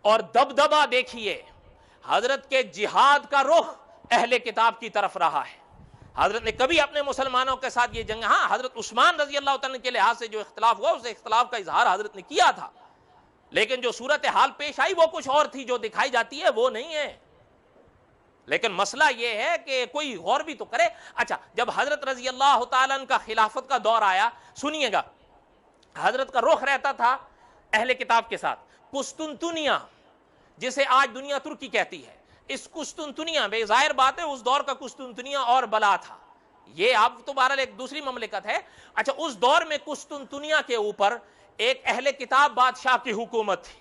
اور دبدبا دیکھیے، حضرت کے جہاد کا رخ اہل کتاب کی طرف رہا ہے. حضرت نے کبھی اپنے مسلمانوں کے ساتھ یہ جنگ، ہاں حضرت عثمان رضی اللہ تعالیٰ کے لحاظ سے جو اختلاف ہوا اس اختلاف کا اظہار حضرت نے کیا تھا، لیکن جو صورتحال پیش آئی وہ کچھ اور تھی، جو دکھائی جاتی ہے وہ نہیں ہے. لیکن مسئلہ یہ ہے کہ کوئی غور بھی تو کرے. اچھا، جب حضرت رضی اللہ تعالیٰ کا خلافت کا دور آیا، سنیے گا، حضرت کا رخ رہتا تھا اہل کتاب کے ساتھ. قسطنطنیہ جسے آج دنیا ترکی کہتی ہے، اس قسطنطنیہ میں ظاہر بات ہے اس دور کا قسطنطنیہ اور بلا تھا، یہ اب تو بہرحال ایک دوسری مملکت ہے. اچھا، اس دور میں قسطنطنیہ کے اوپر ایک اہل کتاب بادشاہ کی حکومت تھی.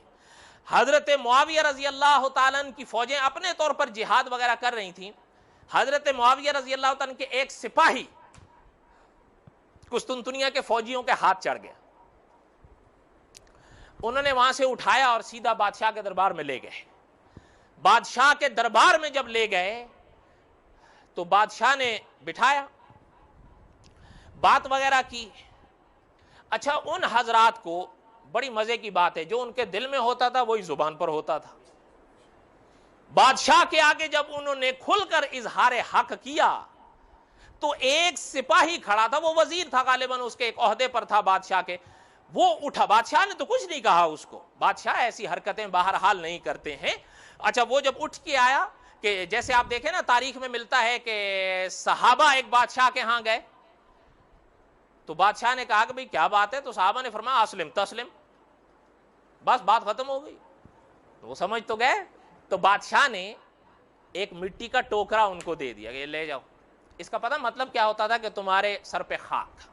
حضرت معاویہ رضی اللہ تعالیٰ کی فوجیں اپنے طور پر جہاد وغیرہ کر رہی تھیں. حضرت معاویہ رضی اللہ تعالیٰ کے ایک سپاہی قسطنطنیہ کے فوجیوں کے ہاتھ چڑھ گیا. انہوں نے وہاں سے اٹھایا اور سیدھا بادشاہ کے دربار میں لے گئے. بادشاہ کے دربار میں جب لے گئے تو بادشاہ نے بٹھایا، بات وغیرہ کی. اچھا، ان حضرات کو بڑی مزے کی بات ہے، جو ان کے دل میں ہوتا تھا وہی زبان پر ہوتا تھا. بادشاہ کے آگے جب انہوں نے کھل کر اظہار حق کیا تو ایک سپاہی کھڑا تھا، وہ وزیر تھا غالباً، اس کے ایک عہدے پر تھا بادشاہ کے، وہ اٹھا. بادشاہ نے تو کچھ نہیں کہا اس کو، بادشاہ ایسی حرکتیں بہرحال نہیں کرتے ہیں. اچھا، وہ جب اٹھ کے آیا، کہ جیسے آپ دیکھیں نا تاریخ میں ملتا ہے کہ صحابہ ایک بادشاہ کے ہاں گئے تو بادشاہ نے کہا کہ بھئی کیا بات ہے، تو صحابہ نے فرمایا اسلم تسلم، بس بات ختم ہو گئی. وہ سمجھ تو گئے. تو بادشاہ نے ایک مٹی کا ٹوکرا ان کو دے دیا کہ یہ لے جاؤ. اس کا پتہ مطلب کیا ہوتا تھا کہ تمہارے سر پہ خاک.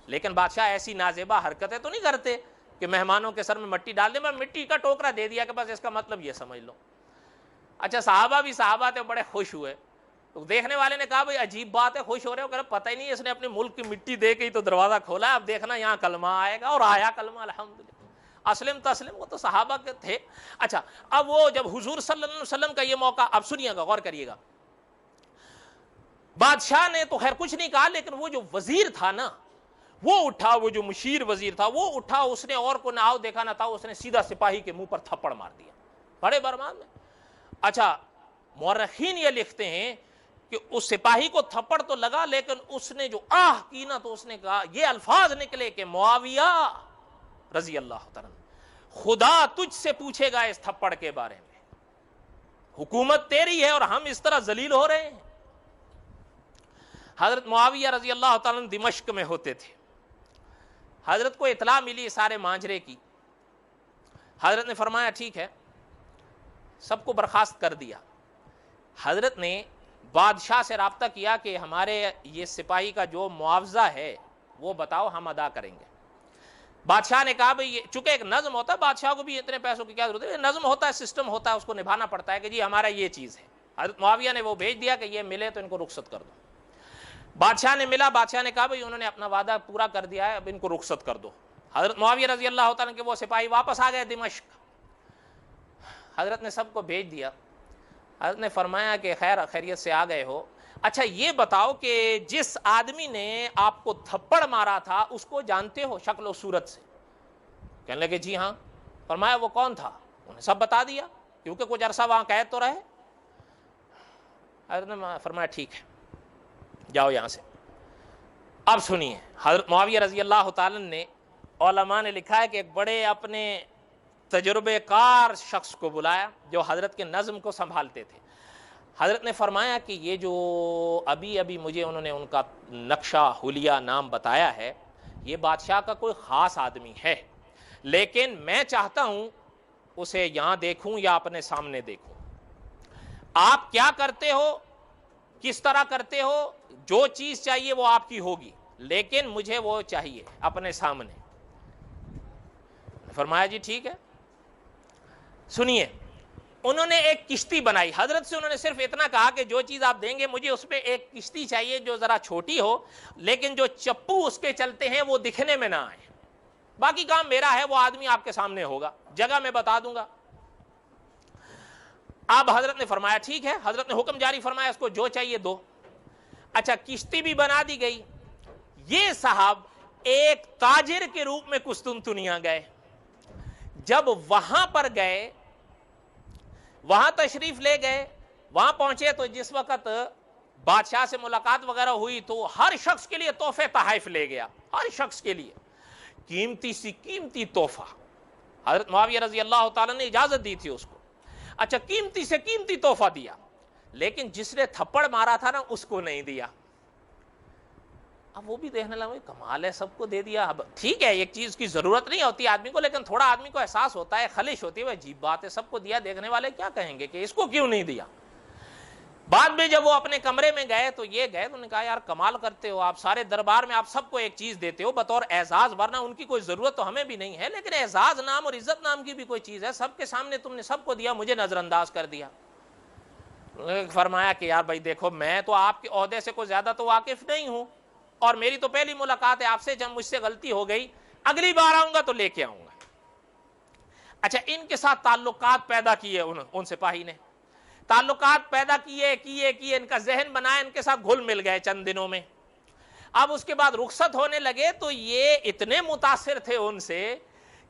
لیکن بادشاہ ایسی نازیبا حرکتیں تو نہیں کرتے کہ مہمانوں کے سر میں مٹی ڈال دیں. میں مٹی کا ٹوکرا دے دیا کہ بس اس کا مطلب یہ سمجھ لو. اچھا، صحابہ بھی صحابہ تھے، بڑے خوش ہوئے. تو دیکھنے والے نے کہا بھئی عجیب بات ہے، خوش ہو رہے ہو؟ کہ پتہ ہی نہیں، اس نے اپنے ملک کی مٹی دے کے ہی تو دروازہ کھولا ہے، اب دیکھنا یہاں کلمہ آئے گا. اور آیا کلمہ، الحمدللہ. اسلم تسلم، وہ تو صحابہ کے تھے. اچھا، اب وہ جب حضور صلی اللہ علیہ وسلم کا یہ موقع، اب سنیے گا، غور کریے گا. بادشاہ نے تو خیر کچھ نہیں کہا، لیکن وہ جو وزیر تھا نا وہ اٹھا، وہ جو مشیر وزیر تھا وہ اٹھا، اس نے اور کو نہ آؤ دیکھا نہ تھا، اس نے سیدھا سپاہی کے منہ پر تھپڑ مار دیا بڑے برمان میں. اچھا، مورخین یہ لکھتے ہیں کہ اس سپاہی کو تھپڑ تو لگا، لیکن اس نے جو آہ کی نا تو اس نے کہا، یہ الفاظ نکلے کہ معاویہ رضی اللہ تعالیٰ، خدا تجھ سے پوچھے گا اس تھپڑ کے بارے میں، حکومت تیری ہے اور ہم اس طرح ذلیل ہو رہے ہیں. حضرت معاویہ رضی اللہ تعالیٰ دمشق میں ہوتے تھے. حضرت کو اطلاع ملی سارے ماجرے کی. حضرت نے فرمایا ٹھیک ہے، سب کو برخاست کر دیا. حضرت نے بادشاہ سے رابطہ کیا کہ ہمارے یہ سپاہی کا جو معاوضہ ہے وہ بتاؤ، ہم ادا کریں گے. بادشاہ نے کہا بھئی چونکہ ایک نظم ہوتا ہے، بادشاہ کو بھی اتنے پیسوں کی کیا ضرورت ہے، نظم ہوتا ہے، سسٹم ہوتا ہے، اس کو نبھانا پڑتا ہے کہ جی ہمارا یہ چیز ہے. حضرت معاویہ نے وہ بھیج دیا کہ یہ ملے تو ان کو رخصت کر دو. بادشاہ نے ملا، بادشاہ نے کہا بھئی انہوں نے اپنا وعدہ پورا کر دیا ہے، اب ان کو رخصت کر دو. حضرت معاویہ رضی اللہ تعالیٰ کے وہ سپاہی واپس آ گئے دمشق. حضرت نے سب کو بھیج دیا. حضرت نے فرمایا کہ خیر خیریت سے آ گئے ہو، اچھا یہ بتاؤ کہ جس آدمی نے آپ کو تھپڑ مارا تھا اس کو جانتے ہو شکل و صورت سے؟ کہنے لگے جی ہاں. فرمایا وہ کون تھا؟ انہیں سب بتا دیا، کیونکہ کچھ عرصہ وہاں قید تو رہے. حضرت نے فرمایا ٹھیک ہے، جاؤ یہاں سے. اب سنیے، حضرت معاویہ رضی اللہ تعالیٰ نے، علماء نے لکھا ہے کہ ایک بڑے اپنے تجربے کار شخص کو بلایا جو حضرت کے نظم کو سنبھالتے تھے. حضرت نے فرمایا کہ یہ جو ابھی مجھے انہوں نے ان کا نقشہ حلیہ نام بتایا ہے، یہ بادشاہ کا کوئی خاص آدمی ہے، لیکن میں چاہتا ہوں اسے یہاں دیکھوں یا اپنے سامنے دیکھوں. آپ کیا کرتے ہو، کس طرح کرتے ہو، جو چیز چاہیے وہ آپ کی ہوگی، لیکن مجھے وہ چاہیے اپنے سامنے. فرمایا جی ٹھیک ہے. سنیے، انہوں نے ایک کشتی بنائی. حضرت سے انہوں نے صرف اتنا کہا کہ جو چیز آپ دیں گے مجھے اس پہ ایک کشتی چاہیے جو ذرا چھوٹی ہو، لیکن جو چپو اس کے چلتے ہیں وہ دکھنے میں نہ آئے. باقی کام میرا ہے، وہ آدمی آپ کے سامنے ہوگا، جگہ میں بتا دوں گا. اب حضرت نے فرمایا ٹھیک ہے. حضرت نے حکم جاری فرمایا اس کو جو چاہیے دو. اچھا، کشتی بھی بنا دی گئی. یہ صاحب ایک تاجر کے روپ میں قسطنطنیہ گئے. جب وہاں پر گئے وہاں تشریف لے گئے، وہاں پہنچے تو جس وقت بادشاہ سے ملاقات وغیرہ ہوئی تو ہر شخص کے لیے تحفے تحائف لے گیا، ہر شخص کے لیے قیمتی سی قیمتی تحفہ. حضرت معاویہ رضی اللہ تعالیٰ نے اجازت دی تھی اس کو. اچھا قیمتی سے قیمتی تحفہ دیا، لیکن جس نے تھپڑ مارا تھا نا اس کو نہیں دیا. اب وہ بھی دیکھنے لگا کمال ہے، سب کو دے دیا. اب ٹھیک ہے ایک چیز کی ضرورت نہیں ہوتی آدمی کو، لیکن تھوڑا آدمی کو احساس ہوتا ہے، خلش ہوتی ہے، وہ عجیب بات ہے، سب کو دیا، دیکھنے والے کیا کہیں گے کہ اس کو کیوں نہیں دیا. بعد میں جب وہ اپنے کمرے میں گئے تو یہ گئے تو انہوں نے کہا یار کمال کرتے ہو آپ، سارے دربار میں آپ سب کو ایک چیز دیتے ہو بطور اعزاز، ورنہ ان کی کوئی ضرورت تو ہمیں بھی نہیں ہے، لیکن اعزاز نام اور عزت نام کی بھی کوئی چیز ہے، سب کے سامنے تم نے سب کو دیا، مجھے نظر انداز کر دیا. فرمایا کہ یار بھائی دیکھو میں تو آپ کے عہدے سے کوئی زیادہ تو واقف نہیں ہوں، اور میری تو پہلی ملاقات ہے آپ سے، جب مجھ سے غلطی ہو گئی اگلی بار آؤں گا تو لے کے آؤں گا. اچھا ان کے ساتھ تعلقات پیدا کیے ان سپاہی نے، تعلقات پیدا کیے، ان کا ذہن بنایا، ان کے ساتھ گھل مل گئے چند دنوں میں. اب اس کے بعد رخصت ہونے لگے تو یہ اتنے متاثر تھے ان سے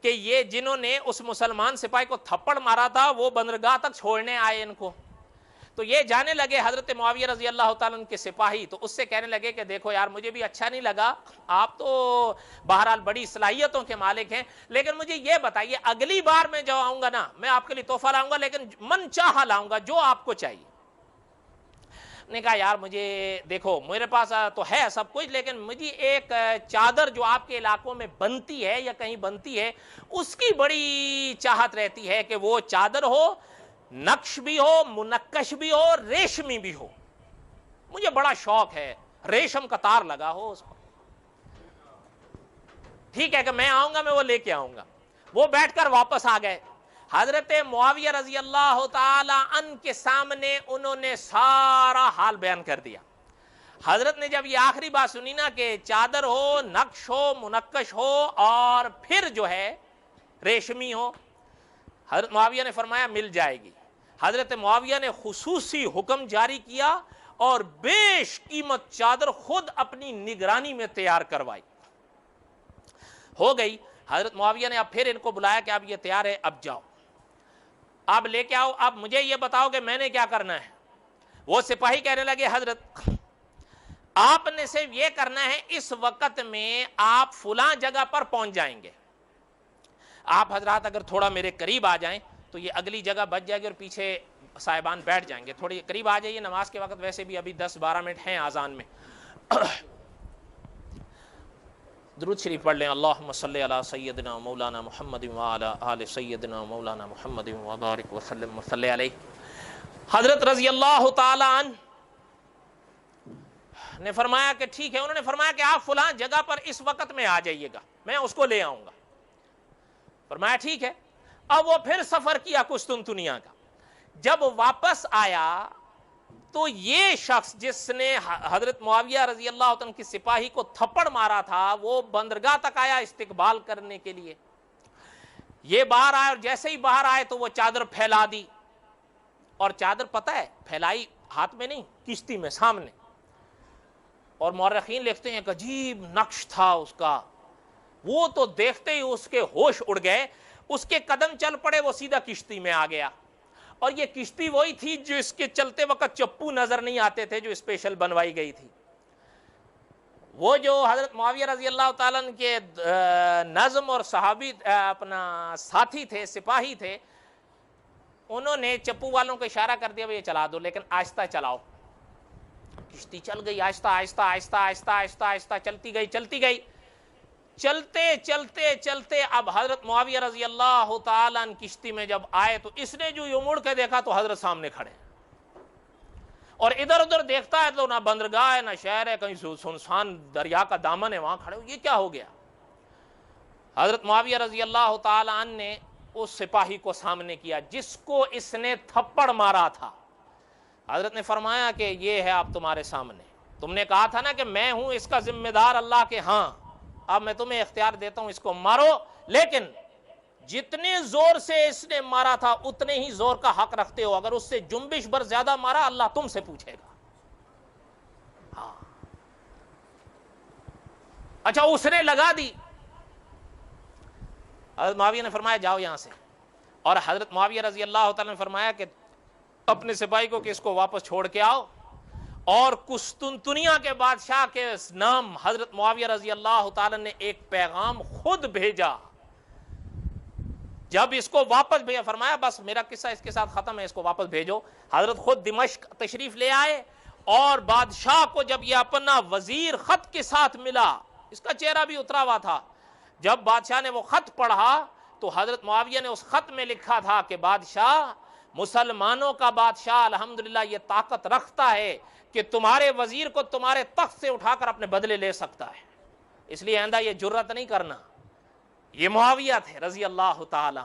کہ یہ جنہوں نے اس مسلمان سپاہی کو تھپڑ مارا تھا وہ بندرگاہ تک چھوڑنے آئے ان کو. تو یہ جانے لگے حضرت معاویہ رضی اللہ تعالیٰ عنہ کے سپاہی، تو اس سے کہنے لگے کہ دیکھو یار مجھے بھی اچھا نہیں لگا، آپ تو بہرحال بڑی صلاحیتوں کے مالک ہیں، لیکن مجھے یہ بتائیے اگلی بار میں جو آؤں گا نا میں آپ کے لیے تحفہ لاؤں گا، لیکن من چاہا لاؤں گا جو آپ کو چاہیے. نے کہا یار مجھے دیکھو میرے پاس تو ہے سب کچھ، لیکن مجھے ایک چادر جو آپ کے علاقوں میں بنتی ہے یا کہیں بنتی ہے اس کی بڑی چاہت رہتی ہے کہ وہ چادر ہو، نقش بھی ہو، منقش بھی ہو، ریشمی بھی ہو. مجھے بڑا شوق ہے، ریشم کا تار لگا ہو اس کو. ٹھیک ہے کہ میں آؤں گا، میں وہ لے کے آؤں گا. وہ بیٹھ کر واپس آ گئے. حضرت معاویہ رضی اللہ تعالی عنہ کے سامنے انہوں نے سارا حال بیان کر دیا. حضرت نے جب یہ آخری بات سنی نا کہ چادر ہو، نقش ہو، منقش ہو اور پھر جو ہے ریشمی ہو، حضرت معاویہ نے فرمایا مل جائے گی. حضرت معاویہ نے خصوصی حکم جاری کیا اور بیش قیمت چادر خود اپنی نگرانی میں تیار کروائی. ہو گئی. حضرت معاویہ نے اب پھر ان کو بلایا کہ اب یہ تیار ہے، اب جاؤ، اب لے کے آؤ، اب مجھے یہ بتاؤ کہ میں نے کیا کرنا ہے. وہ سپاہی کہنے لگے حضرت آپ نے صرف یہ کرنا ہے اس وقت میں آپ فلاں جگہ پر پہنچ جائیں گے، آپ حضرات اگر تھوڑا میرے قریب آ جائیں تو یہ اگلی جگہ بچ جائے گی اور پیچھے صاحبان بیٹھ جائیں گے، تھوڑی قریب آ جائیے، نماز کے وقت ویسے بھی ابھی 10-12 منٹ ہیں آذان میں. درود شریف پڑھ لیں. اللہم صلی علی سیدنا مولانا محمد وعلی آل سیدنا مولانا محمد وبارک وسلم وصلی علیہ. حضرت رضی اللہ تعالی عنہ نے فرمایا کہ ٹھیک ہے. انہوں نے فرمایا کہ آپ فلاں جگہ پر اس وقت میں آ جائیے گا، میں اس کو لے آؤں گا. فرمایا ٹھیک ہے. اب وہ پھر سفر کیا قسطنطنیہ کا. جب واپس آیا تو یہ شخص جس نے حضرت معاویہ رضی اللہ عنہ کی سپاہی کو تھپڑ مارا تھا وہ بندرگاہ تک آیا استقبال کرنے کے لیے. یہ باہر آیا اور جیسے ہی باہر آئے تو وہ چادر پھیلا دی. اور چادر پتہ ہے پھیلائی ہاتھ میں نہیں، کشتی میں سامنے. اور مورخین لکھتے ہیں ایک عجیب نقش تھا اس کا. وہ تو دیکھتے ہی اس کے ہوش اڑ گئے، اس کے قدم چل پڑے، وہ سیدھا کشتی میں آ گیا. اور یہ کشتی وہی تھی جو اس کے چلتے وقت چپو نظر نہیں آتے تھے جو اسپیشل بنوائی گئی تھی. وہ جو حضرت معاویہ رضی اللہ تعالیٰ عنہ کے نظم اور صحابی اپنا ساتھی تھے، سپاہی تھے، انہوں نے چپو والوں کو اشارہ کر دیا یہ چلا دو، لیکن آہستہ چلاؤ. کشتی چل گئی آہستہ آہستہ آہستہ آہستہ آہستہ آہستہ چلتی گئی. چلتے چلتے چلتے اب حضرت معاویہ رضی اللہ تعالیٰ عنہ کشتی میں جب آئے تو اس نے جو مڑ کے دیکھا تو حضرت سامنے کھڑے، اور ادھر ادھر دیکھتا ہے تو نہ بندرگاہ ہے نہ شہر ہے، کہیں سنسان دریا کا دامن ہے، وہاں کھڑے. یہ کیا ہو گیا؟ حضرت معاویہ رضی اللہ تعالیٰ عنہ نے اس سپاہی کو سامنے کیا جس کو اس نے تھپڑ مارا تھا. حضرت نے فرمایا کہ یہ ہے آپ تمہارے سامنے، تم نے کہا تھا نا کہ میں ہوں اس کا ذمہ دار اللہ کے ہاں، اب میں تمہیں اختیار دیتا ہوں اس کو مارو، لیکن جتنے زور سے اس نے مارا تھا اتنے ہی زور کا حق رکھتے ہو. اگر اس سے جنبش بھر زیادہ مارا اللہ تم سے پوچھے گا. ہاں اچھا اس نے لگا دی. حضرت معاویہ نے فرمایا جاؤ یہاں سے. اور حضرت معاویہ رضی اللہ تعالیٰ نے فرمایا کہ اپنے سپاہی کو کہ اس کو واپس چھوڑ کے آؤ، اور قسطنطنیہ کے بادشاہ کے نام حضرت معاویہ رضی اللہ تعالی نے ایک پیغام خود بھیجا۔ جب اس کو واپس بھیجا، فرمایا بس میرا قصہ اس کے ساتھ ختم ہے، اس کو واپس بھیجو۔ حضرت خود دمشق تشریف لے آئے، اور بادشاہ کو جب یہ اپنا وزیر خط کے ساتھ ملا، اس کا چہرہ بھی اترا ہوا تھا، جب بادشاہ نے وہ خط پڑھا تو حضرت معاویہ نے اس خط میں لکھا تھا کہ بادشاہ، مسلمانوں کا بادشاہ الحمدللہ یہ طاقت رکھتا ہے کہ تمہارے وزیر کو تمہارے تخت سے اٹھا کر اپنے بدلے لے سکتا ہے، اس لیے آئندہ یہ جرت نہیں کرنا۔ یہ معاویہ تھے رضی اللہ تعالی۔